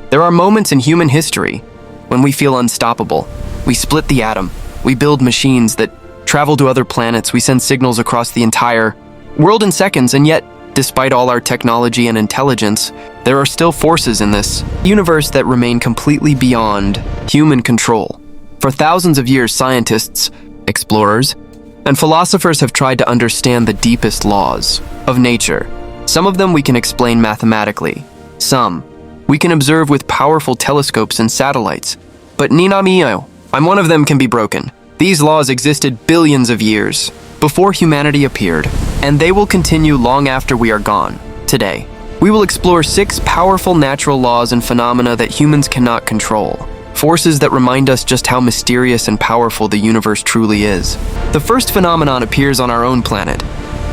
There are moments in human history when we feel unstoppable. We split the atom. We build machines that travel to other planets. We send signals across the entire world in seconds, and yet, despite all our technology and intelligence, there are still forces in this universe that remain completely beyond human control. For thousands of years, scientists, explorers, and philosophers have tried to understand the deepest laws of nature. Some of them we can explain mathematically. Some we can observe with powerful telescopes and satellites. But Nina Mio, one of them can be broken. These laws existed billions of years before humanity appeared, and they will continue long after we are gone. Today, we will explore 6 powerful natural laws and phenomena that humans cannot control. Forces that remind us just how mysterious and powerful the universe truly is. The first phenomenon appears on our own planet,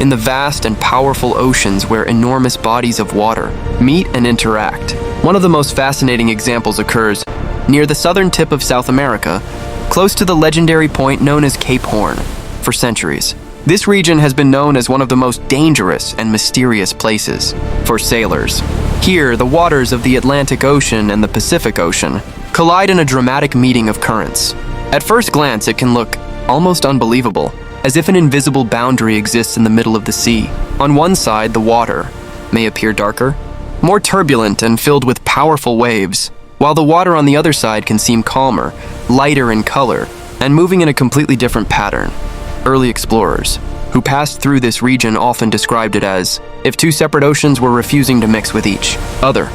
in the vast and powerful oceans where enormous bodies of water meet and interact. One of the most fascinating examples occurs near the southern tip of South America, close to the legendary point known as Cape Horn. For centuries, this region has been known as one of the most dangerous and mysterious places for sailors. Here, the waters of the Atlantic Ocean and the Pacific Ocean collide in a dramatic meeting of currents. At first glance, it can look almost unbelievable, as if an invisible boundary exists in the middle of the sea. On one side, the water may appear darker, more turbulent and filled with powerful waves, while the water on the other side can seem calmer, lighter in color, and moving in a completely different pattern. Early explorers who passed through this region often described it as if 2 separate oceans were refusing to mix with each other.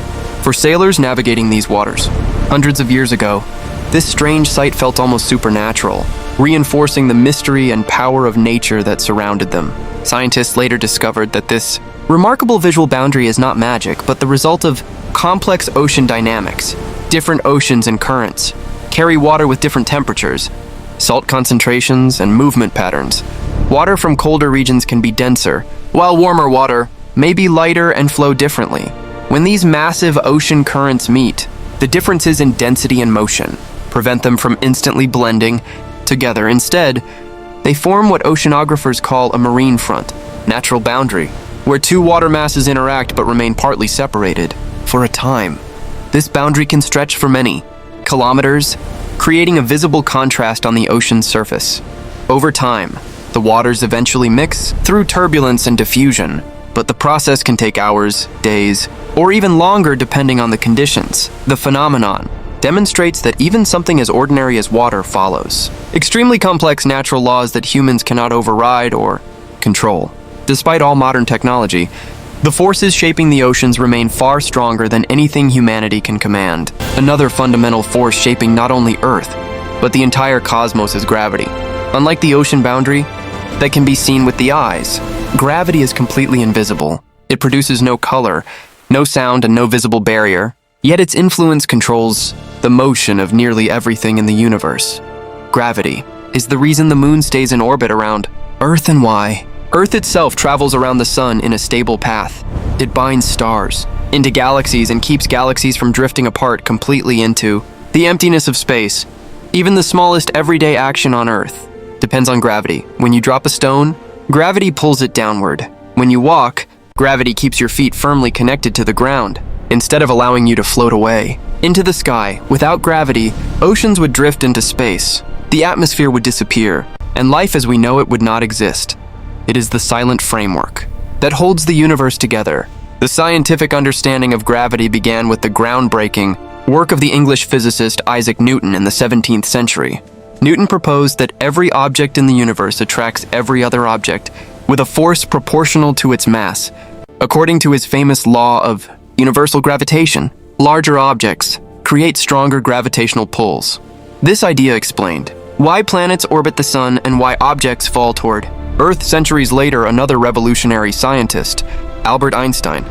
For sailors navigating these waters hundreds of years ago, this strange sight felt almost supernatural, reinforcing the mystery and power of nature that surrounded them. Scientists later discovered that this remarkable visual boundary is not magic, but the result of complex ocean dynamics. Different oceans and currents carry water with different temperatures, salt concentrations, and movement patterns. Water from colder regions can be denser, while warmer water may be lighter and flow differently. When these massive ocean currents meet, the differences in density and motion prevent them from instantly blending together. Instead, they form what oceanographers call a marine front, natural boundary, where 2 water masses interact but remain partly separated for a time. This boundary can stretch for many kilometers, creating a visible contrast on the ocean's surface. Over time, the waters eventually mix through turbulence and diffusion, but the process can take hours, days, or even longer depending on the conditions. The phenomenon demonstrates that even something as ordinary as water follows extremely complex natural laws that humans cannot override or control. Despite all modern technology, the forces shaping the oceans remain far stronger than anything humanity can command. Another fundamental force shaping not only Earth, but the entire cosmos is gravity. Unlike the ocean boundary that can be seen with the eyes, gravity is completely invisible. It produces no color, no sound, and no visible barrier, yet its influence controls the motion of nearly everything in the universe. Gravity is the reason the moon stays in orbit around Earth and why Earth itself travels around the sun in a stable path. It binds stars into galaxies and keeps galaxies from drifting apart completely into the emptiness of space. Even the smallest everyday action on Earth depends on gravity. When you drop a stone, gravity pulls it downward. When you walk, gravity keeps your feet firmly connected to the ground, instead of allowing you to float away into the sky. Without gravity, oceans would drift into space, the atmosphere would disappear, and life as we know it would not exist. It is the silent framework that holds the universe together. The scientific understanding of gravity began with the groundbreaking work of the English physicist Isaac Newton in the 17th century. Newton proposed that every object in the universe attracts every other object with a force proportional to its mass. According to his famous law of universal gravitation, larger objects create stronger gravitational pulls. This idea explained why planets orbit the sun and why objects fall toward Earth. Centuries later, another revolutionary scientist, Albert Einstein,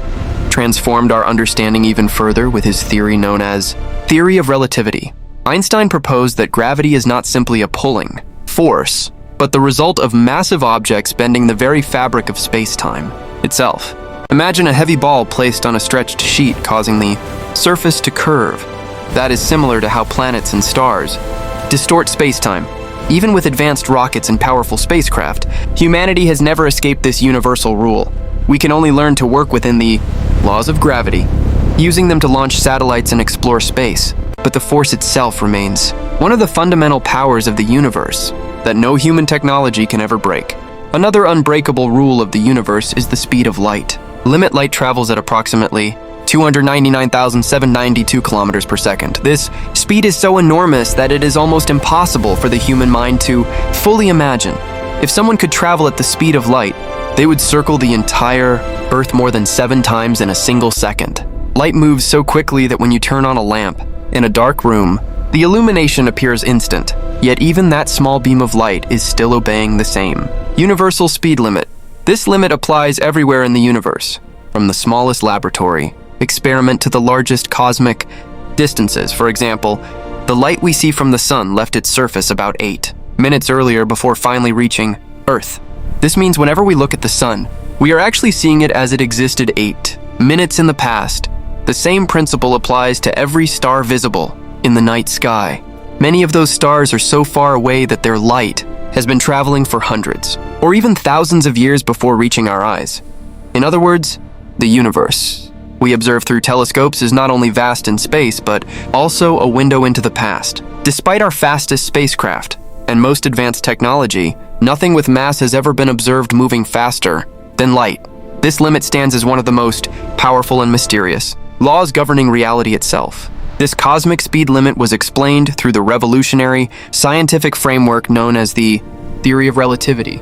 transformed our understanding even further with his theory known as theory of relativity. Einstein proposed that gravity is not simply a pulling force, but the result of massive objects bending the very fabric of space-time itself. Imagine a heavy ball placed on a stretched sheet, causing the surface to curve. That is similar to how planets and stars distort space-time. Even with advanced rockets and powerful spacecraft, humanity has never escaped this universal rule. We can only learn to work within the laws of gravity. using them to launch satellites and explore space. But the force itself remains one of the fundamental powers of the universe that no human technology can ever break. Another unbreakable rule of the universe is the speed of light. Light travels at approximately 299,792 kilometers per second. This speed is so enormous that it is almost impossible for the human mind to fully imagine. If someone could travel at the speed of light, they would circle the entire Earth more than 7 times in a single second. Light moves so quickly that when you turn on a lamp in a dark room, the illumination appears instant. Yet even that small beam of light is still obeying the same universal speed limit. This limit applies everywhere in the universe, from the smallest laboratory experiment to the largest cosmic distances. For example, the light we see from the sun left its surface about 8 minutes earlier before finally reaching Earth. This means whenever we look at the sun, we are actually seeing it as it existed 8 minutes in the past. The same principle applies to every star visible in the night sky. Many of those stars are so far away that their light has been traveling for hundreds or even thousands of years before reaching our eyes. In other words, the universe we observe through telescopes is not only vast in space, but also a window into the past. Despite our fastest spacecraft and most advanced technology, nothing with mass has ever been observed moving faster than light. This limit stands as one of the most powerful and mysterious laws governing reality itself. This cosmic speed limit was explained through the revolutionary scientific framework known as the theory of relativity,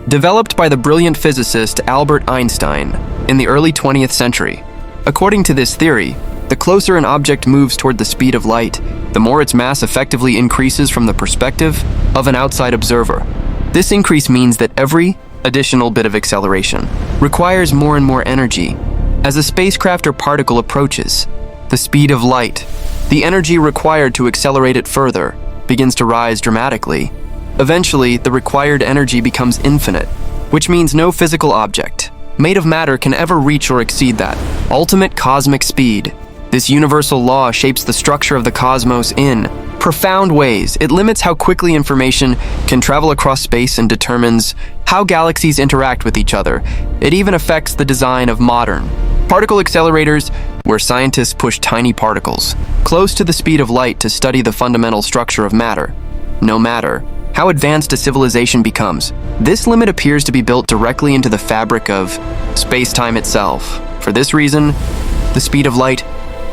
developed by the brilliant physicist Albert Einstein in the early 20th century. According to this theory, the closer an object moves toward the speed of light, the more its mass effectively increases from the perspective of an outside observer. This increase means that every additional bit of acceleration requires more and more energy. As a spacecraft or particle approaches the speed of light, the energy required to accelerate it further begins to rise dramatically. Eventually, the required energy becomes infinite, which means no physical object made of matter can ever reach or exceed that ultimate cosmic speed. This universal law shapes the structure of the cosmos in profound ways. It limits how quickly information can travel across space and determines how galaxies interact with each other. It even affects the design of modern particle accelerators, where scientists push tiny particles close to the speed of light to study the fundamental structure of matter. No matter how advanced a civilization becomes, this limit appears to be built directly into the fabric of space-time itself. For this reason, the speed of light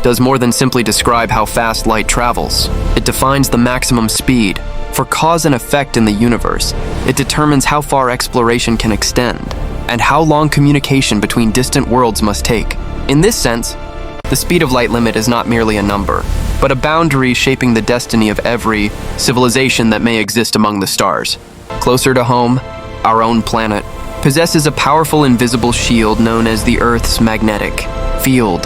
does more than simply describe how fast light travels. It defines the maximum speed for cause and effect in the universe. It determines how far exploration can extend and how long communication between distant worlds must take. In this sense, the speed of light limit is not merely a number, but a boundary shaping the destiny of every civilization that may exist among the stars. Closer to home, our own planet possesses a powerful invisible shield known as the Earth's magnetic field.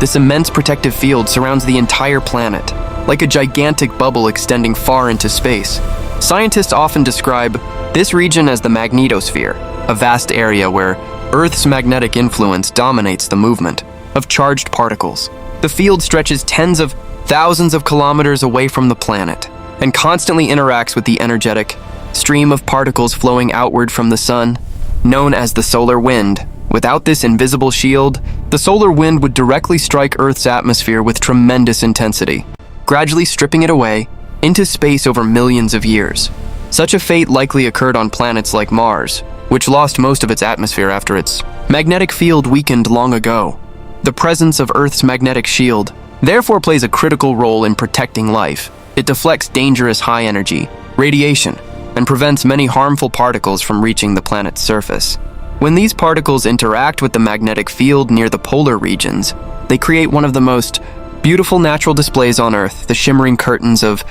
This immense protective field surrounds the entire planet, like a gigantic bubble extending far into space. Scientists often describe this region as the magnetosphere, a vast area where Earth's magnetic influence dominates the movement of charged particles. The field stretches tens of thousands of kilometers away from the planet and constantly interacts with the energetic stream of particles flowing outward from the sun, known as the solar wind. Without this invisible shield, the solar wind would directly strike Earth's atmosphere with tremendous intensity, gradually stripping it away into space over millions of years. Such a fate likely occurred on planets like Mars, which lost most of its atmosphere after its magnetic field weakened long ago. The presence of Earth's magnetic shield therefore plays a critical role in protecting life. It deflects dangerous high-energy radiation and prevents many harmful particles from reaching the planet's surface. When these particles interact with the magnetic field near the polar regions, they create one of the most beautiful natural displays on Earth, the shimmering curtains of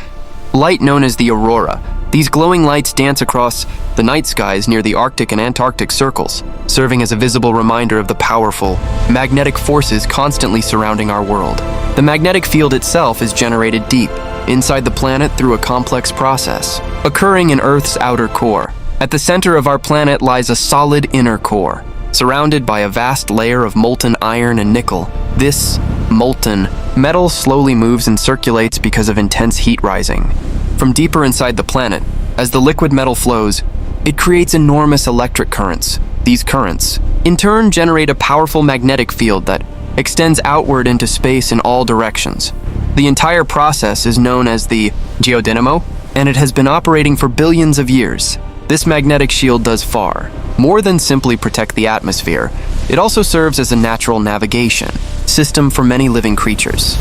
light known as the aurora. These glowing lights dance across the night skies near the Arctic and Antarctic circles, serving as a visible reminder of the powerful magnetic forces constantly surrounding our world. The magnetic field itself is generated deep inside the planet through a complex process, occurring in Earth's outer core. At the center of our planet lies a solid inner core, surrounded by a vast layer of molten iron and nickel. This molten metal slowly moves and circulates because of intense heat rising from deeper inside the planet. As the liquid metal flows, it creates enormous electric currents. These currents, in turn, generate a powerful magnetic field that extends outward into space in all directions. The entire process is known as the geodynamo, and it has been operating for billions of years. This magnetic shield does far more than simply protect the atmosphere. It also serves as a natural navigation system for many living creatures.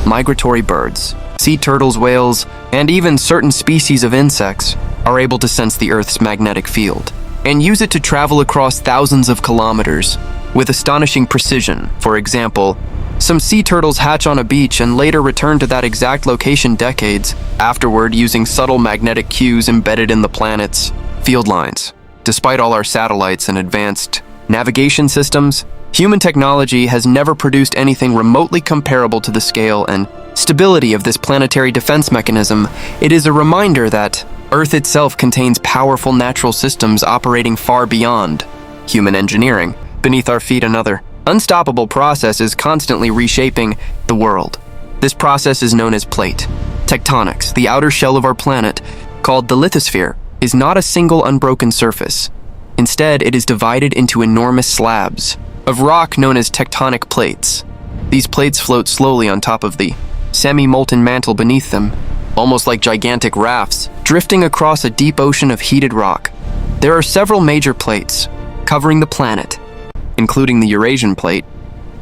Migratory birds, sea turtles, whales, and even certain species of insects are able to sense the Earth's magnetic field and use it to travel across thousands of kilometers with astonishing precision. For example, some sea turtles hatch on a beach and later return to that exact location decades afterward using subtle magnetic cues embedded in the planet's field lines. Despite all our satellites and advanced navigation systems, human technology has never produced anything remotely comparable to the scale and stability of this planetary defense mechanism. It is a reminder that Earth itself contains powerful natural systems operating far beyond human engineering. Beneath our feet, another unstoppable process is constantly reshaping the world. This process is known as plate tectonics. The outer shell of our planet, called the lithosphere, is not a single unbroken surface. Instead, it is divided into enormous slabs of rock known as tectonic plates. These plates float slowly on top of the semi-molten mantle beneath them, almost like gigantic rafts drifting across a deep ocean of heated rock. There are several major plates covering the planet, including the Eurasian plate,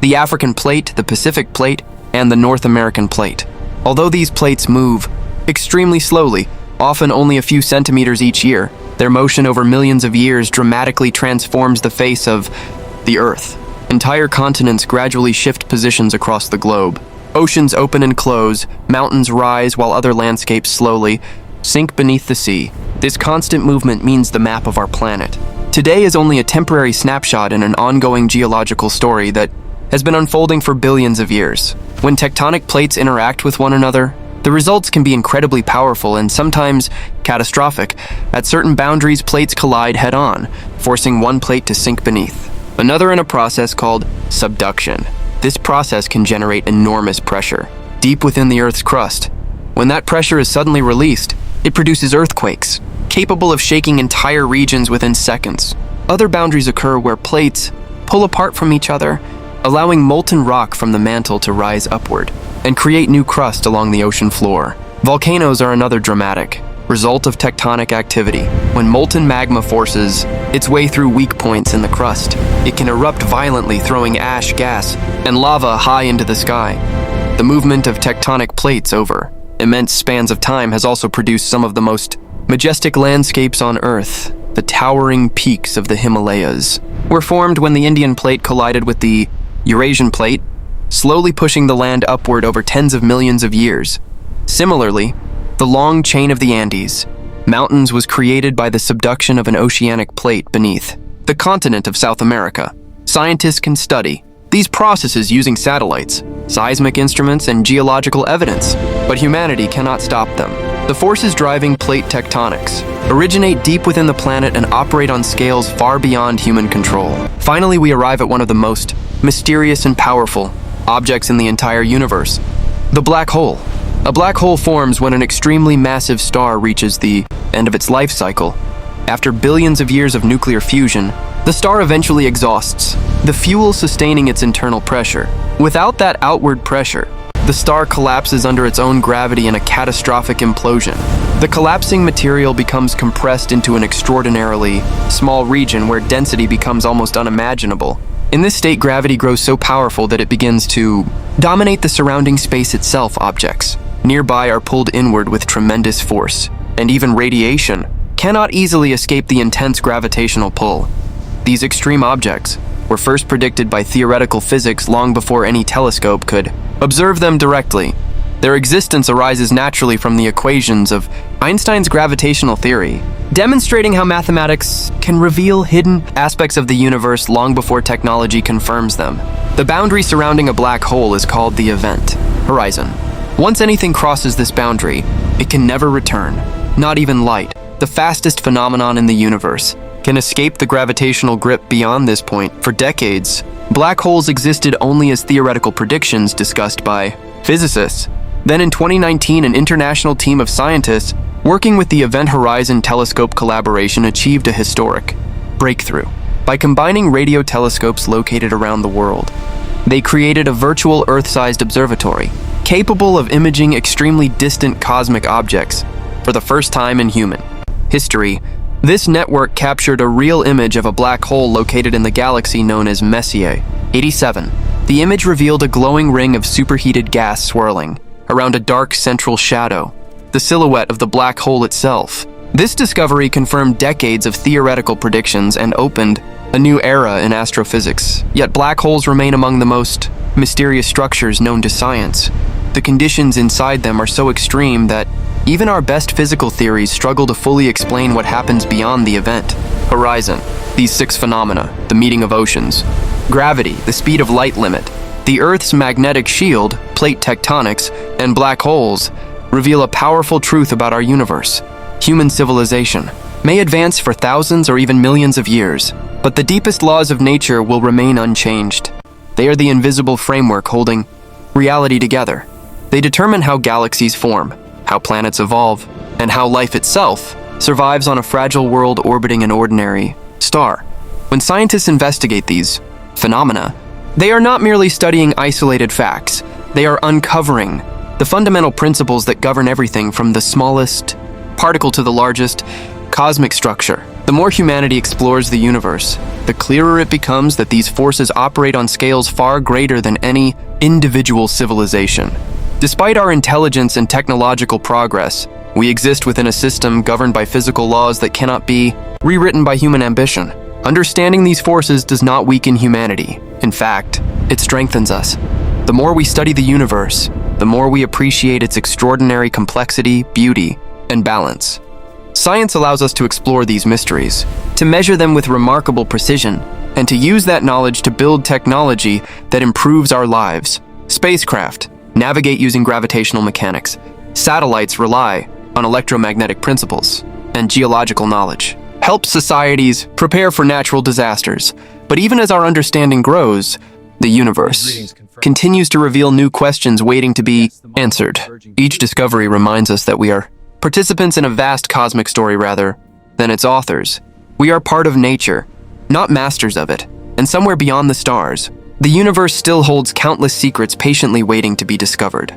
the African plate, the Pacific plate, and the North American plate. Although these plates move extremely slowly, often only a few centimeters each year, their motion over millions of years dramatically transforms the face of the Earth. Entire continents gradually shift positions across the globe. Oceans open and close, mountains rise while other landscapes slowly sink beneath the sea. This constant movement means the map of our planet today is only a temporary snapshot in an ongoing geological story that has been unfolding for billions of years. When tectonic plates interact with one another, the results can be incredibly powerful and sometimes catastrophic. At certain boundaries, plates collide head-on, forcing one plate to sink beneath another in a process called subduction. This process can generate enormous pressure deep within the Earth's crust. When that pressure is suddenly released, it produces earthquakes, capable of shaking entire regions within seconds. Other boundaries occur where plates pull apart from each other, allowing molten rock from the mantle to rise upward and create new crust along the ocean floor. Volcanoes are another dramatic result of tectonic activity. When molten magma forces its way through weak points in the crust, it can erupt violently, throwing ash, gas, and lava high into the sky. The movement of tectonic plates over immense spans of time has also produced some of the most majestic landscapes on Earth. The towering peaks of the Himalayas were formed when the Indian plate collided with the Eurasian plate, slowly pushing the land upward over tens of millions of years. Similarly, the long chain of the Andes Mountains was created by the subduction of an oceanic plate beneath the continent of South America. Scientists can study these processes using satellites, seismic instruments, and geological evidence, but humanity cannot stop them. The forces driving plate tectonics originate deep within the planet and operate on scales far beyond human control. Finally, we arrive at one of the most mysterious and powerful objects in the entire universe: the black hole. A black hole forms when an extremely massive star reaches the end of its life cycle. After billions of years of nuclear fusion, the star eventually exhausts the fuel sustaining its internal pressure. Without that outward pressure, the star collapses under its own gravity in a catastrophic implosion. The collapsing material becomes compressed into an extraordinarily small region where density becomes almost unimaginable. In this state, gravity grows so powerful that it begins to dominate the surrounding space itself. Objects nearby are pulled inward with tremendous force, and even radiation cannot easily escape the intense gravitational pull. These extreme objects were first predicted by theoretical physics long before any telescope could observe them directly. Their existence arises naturally from the equations of Einstein's gravitational theory, demonstrating how mathematics can reveal hidden aspects of the universe long before technology confirms them. The boundary surrounding a black hole is called the event horizon. Once anything crosses this boundary, it can never return. Not even light, the fastest phenomenon in the universe, can escape the gravitational grip beyond this point. For decades, black holes existed only as theoretical predictions discussed by physicists. Then in 2019, an international team of scientists working with the Event Horizon Telescope collaboration achieved a historic breakthrough. By combining radio telescopes located around the world, They created a virtual Earth-sized observatory, capable of imaging extremely distant cosmic objects for the first time in human history. This network captured a real image of a black hole located in the galaxy known as Messier 87. The image revealed a glowing ring of superheated gas swirling around a dark central shadow, the silhouette of the black hole itself. This discovery confirmed decades of theoretical predictions and opened a new era in astrophysics. Yet black holes remain among the most mysterious structures known to science. The conditions inside them are so extreme that even our best physical theories struggle to fully explain what happens beyond the event horizon. These 6 phenomena: the meeting of oceans, gravity, the speed of light limit, the Earth's magnetic shield, plate tectonics, and black holes, reveal a powerful truth about our universe. Human civilization may advance for thousands or even millions of years, but the deepest laws of nature will remain unchanged. They are the invisible framework holding reality together. They determine how galaxies form, how planets evolve, and how life itself survives on a fragile world orbiting an ordinary star. When scientists investigate these phenomena, they are not merely studying isolated facts. They are uncovering the fundamental principles that govern everything from the smallest particle to the largest cosmic structure. The more humanity explores the universe, the clearer it becomes that these forces operate on scales far greater than any individual civilization. Despite our intelligence and technological progress, we exist within a system governed by physical laws that cannot be rewritten by human ambition. Understanding these forces does not weaken humanity. In fact, it strengthens us. The more we study the universe, the more we appreciate its extraordinary complexity, beauty, and balance. Science allows us to explore these mysteries, to measure them with remarkable precision, and to use that knowledge to build technology that improves our lives. Spacecraft navigate using gravitational mechanics. Satellites rely on electromagnetic principles, and geological knowledge help societies prepare for natural disasters. But even as our understanding grows, the universe continues to reveal new questions waiting to be answered. Each discovery reminds us that we are participants in a vast cosmic story rather than its authors. We are part of nature, not masters of it, and somewhere beyond the stars, the universe still holds countless secrets patiently waiting to be discovered.